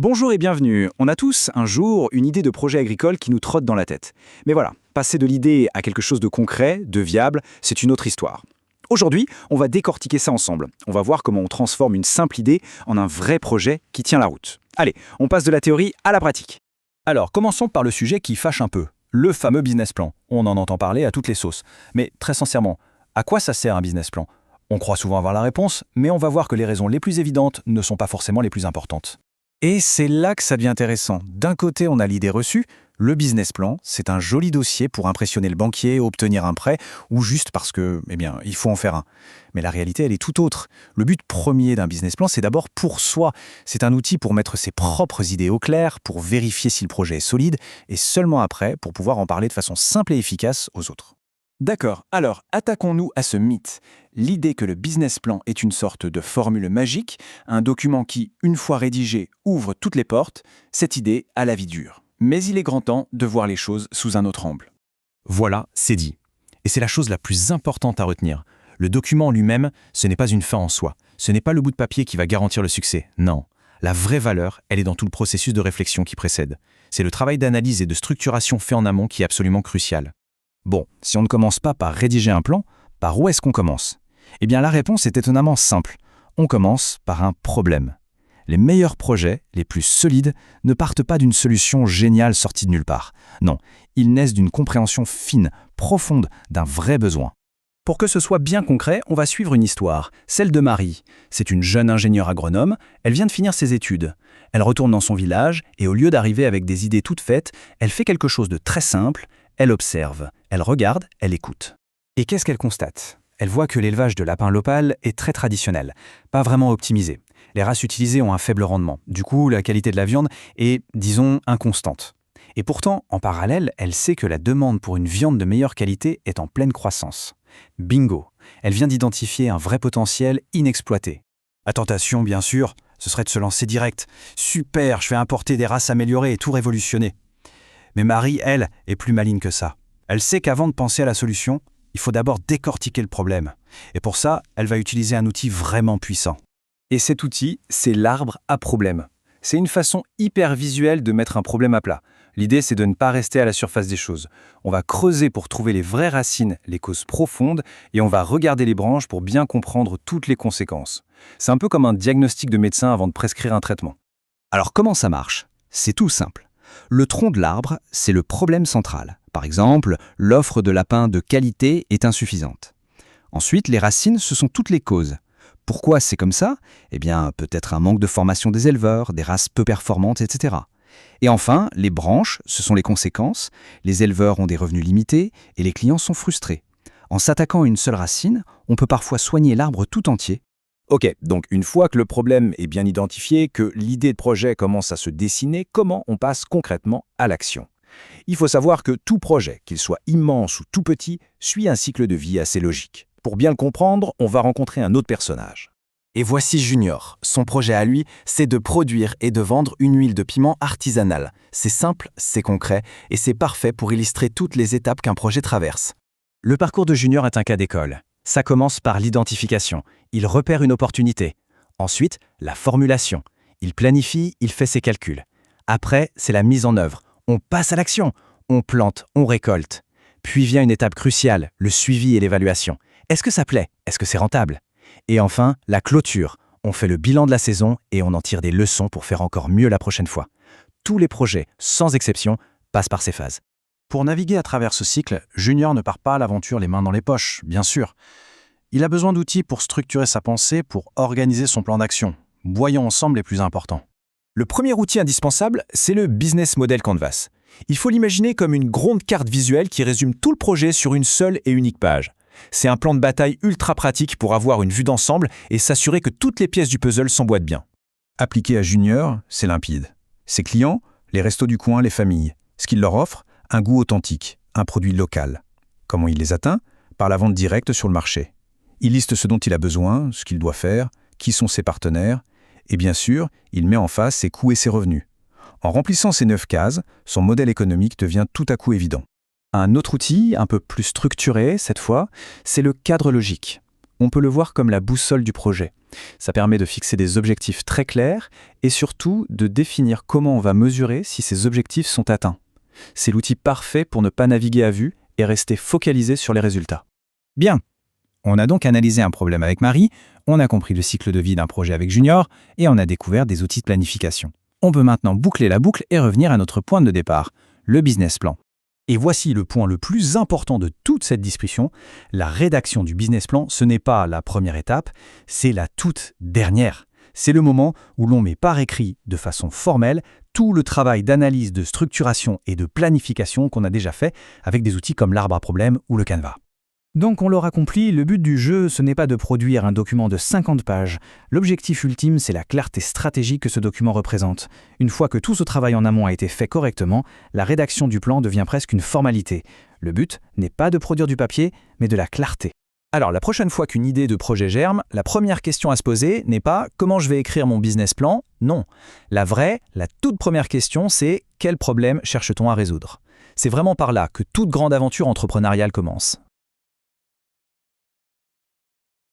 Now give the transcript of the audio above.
Bonjour et bienvenue. On a tous, un jour, une idée de projet agricole qui nous trotte dans la tête. Mais voilà, passer de l'idée à quelque chose de concret, de viable, c'est une autre histoire. Aujourd'hui, on va décortiquer ça ensemble. On va voir comment on transforme une simple idée en un vrai projet qui tient la route. Allez, on passe de la théorie à la pratique. Alors, commençons par le sujet qui fâche un peu, le fameux business plan. On en entend parler à toutes les sauces. Mais très sincèrement, à quoi ça sert un business plan? On croit souvent avoir la réponse, mais on va voir que les raisons les plus évidentes ne sont pas forcément les plus importantes. Et c'est là que ça devient intéressant. D'un côté, on a l'idée reçue. Le business plan, c'est un joli dossier pour impressionner le banquier, obtenir un prêt, ou juste parce que, il faut en faire un. Mais la réalité, elle est tout autre. Le but premier d'un business plan, c'est d'abord pour soi. C'est un outil pour mettre ses propres idées au clair, pour vérifier si le projet est solide, et seulement après, pour pouvoir en parler de façon simple et efficace aux autres. D'accord, alors attaquons-nous à ce mythe. L'idée que le business plan est une sorte de formule magique, un document qui, une fois rédigé, ouvre toutes les portes, cette idée a la vie dure. Mais il est grand temps de voir les choses sous un autre angle. Voilà, c'est dit. Et c'est la chose la plus importante à retenir. Le document lui-même, ce n'est pas une fin en soi. Ce n'est pas le bout de papier qui va garantir le succès. Non. La vraie valeur, elle est dans tout le processus de réflexion qui précède. C'est le travail d'analyse et de structuration fait en amont qui est absolument crucial. Bon, si on ne commence pas par rédiger un plan, par où est-ce qu'on commence? Eh bien, la réponse est étonnamment simple. On commence par un problème. Les meilleurs projets, les plus solides, ne partent pas d'une solution géniale sortie de nulle part. Non, ils naissent d'une compréhension fine, profonde, d'un vrai besoin. Pour que ce soit bien concret, on va suivre une histoire, celle de Marie. C'est une jeune ingénieure agronome, elle vient de finir ses études. Elle retourne dans son village et au lieu d'arriver avec des idées toutes faites, elle fait quelque chose de très simple. Elle observe, elle regarde, elle écoute. Et qu'est-ce qu'elle constate? Elle voit que l'élevage de lapins lopal est très traditionnel, pas vraiment optimisé. Les races utilisées ont un faible rendement. Du coup, la qualité de la viande est, disons, inconstante. Et pourtant, en parallèle, elle sait que la demande pour une viande de meilleure qualité est en pleine croissance. Bingo! Elle vient d'identifier un vrai potentiel inexploité. La tentation, bien sûr, ce serait de se lancer direct. Super, je vais importer des races améliorées et tout révolutionner. Mais Marie, elle, est plus maligne que ça. Elle sait qu'avant de penser à la solution, il faut d'abord décortiquer le problème. Et pour ça, elle va utiliser un outil vraiment puissant. Et cet outil, c'est l'arbre à problème. C'est une façon hyper visuelle de mettre un problème à plat. L'idée, c'est de ne pas rester à la surface des choses. On va creuser pour trouver les vraies racines, les causes profondes, et on va regarder les branches pour bien comprendre toutes les conséquences. C'est un peu comme un diagnostic de médecin avant de prescrire un traitement. Alors comment ça marche? C'est tout simple. Le tronc de l'arbre, c'est le problème central. Par exemple, l'offre de lapins de qualité est insuffisante. Ensuite, les racines, ce sont toutes les causes. Pourquoi c'est comme ça? Eh bien, peut-être un manque de formation des éleveurs, des races peu performantes, etc. Et enfin, les branches, ce sont les conséquences. Les éleveurs ont des revenus limités et les clients sont frustrés. En s'attaquant à une seule racine, on peut parfois soigner l'arbre tout entier. Ok, donc une fois que le problème est bien identifié, que l'idée de projet commence à se dessiner, comment on passe concrètement à l'action? Il faut savoir que tout projet, qu'il soit immense ou tout petit, suit un cycle de vie assez logique. Pour bien le comprendre, on va rencontrer un autre personnage. Et voici Junior. Son projet à lui, c'est de produire et de vendre une huile de piment artisanale. C'est simple, c'est concret et c'est parfait pour illustrer toutes les étapes qu'un projet traverse. Le parcours de Junior est un cas d'école. Ça commence par l'identification. Il repère une opportunité. Ensuite, la formulation. Il planifie, il fait ses calculs. Après, c'est la mise en œuvre. On passe à l'action. On plante, on récolte. Puis vient une étape cruciale, le suivi et l'évaluation. Est-ce que ça plaît? Est-ce que c'est rentable? Et enfin, la clôture. On fait le bilan de la saison et on en tire des leçons pour faire encore mieux la prochaine fois. Tous les projets, sans exception, passent par ces phases. Pour naviguer à travers ce cycle, Junior ne part pas à l'aventure les mains dans les poches, bien sûr. Il a besoin d'outils pour structurer sa pensée, pour organiser son plan d'action. Voyons ensemble les plus importants. Le premier outil indispensable, c'est le Business Model Canvas. Il faut l'imaginer comme une grande carte visuelle qui résume tout le projet sur une seule et unique page. C'est un plan de bataille ultra pratique pour avoir une vue d'ensemble et s'assurer que toutes les pièces du puzzle s'emboîtent bien. Appliqué à Junior, c'est limpide. Ses clients, les restos du coin, les familles. Ce qu'il leur offre, un goût authentique, un produit local. Comment il les atteint? Par la vente directe sur le marché. Il liste ce dont il a besoin, ce qu'il doit faire, qui sont ses partenaires, et bien sûr, il met en face ses coûts et ses revenus. En remplissant ces 9 cases, son modèle économique devient tout à coup évident. Un autre outil, un peu plus structuré cette fois, c'est le cadre logique. on peut le voir comme la boussole du projet. Ça permet de fixer des objectifs très clairs et surtout de définir comment on va mesurer si ces objectifs sont atteints. C'est l'outil parfait pour ne pas naviguer à vue et rester focalisé sur les résultats. Bien. On a donc analysé un problème avec Marie, on a compris le cycle de vie d'un projet avec Junior et on a découvert des outils de planification. On peut maintenant boucler la boucle et revenir à notre point de départ, le business plan. Et voici le point le plus important de toute cette discussion. La rédaction du business plan, ce n'est pas la première étape, c'est la toute dernière. C'est le moment où l'on met par écrit, de façon formelle, tout le travail d'analyse, de structuration et de planification qu'on a déjà fait avec des outils comme l'arbre à problèmes ou le Canva. Donc on l'aura compris, le but du jeu, ce n'est pas de produire un document de 50 pages. L'objectif ultime, c'est la clarté stratégique que ce document représente. Une fois que tout ce travail en amont a été fait correctement, la rédaction du plan devient presque une formalité. Le but n'est pas de produire du papier, mais de la clarté. Alors la prochaine fois qu'une idée de projet germe, la première question à se poser n'est pas « comment je vais écrire mon business plan ?» Non. La toute première question, c'est « quel problème cherche-t-on à résoudre ?» C'est vraiment par là que toute grande aventure entrepreneuriale commence.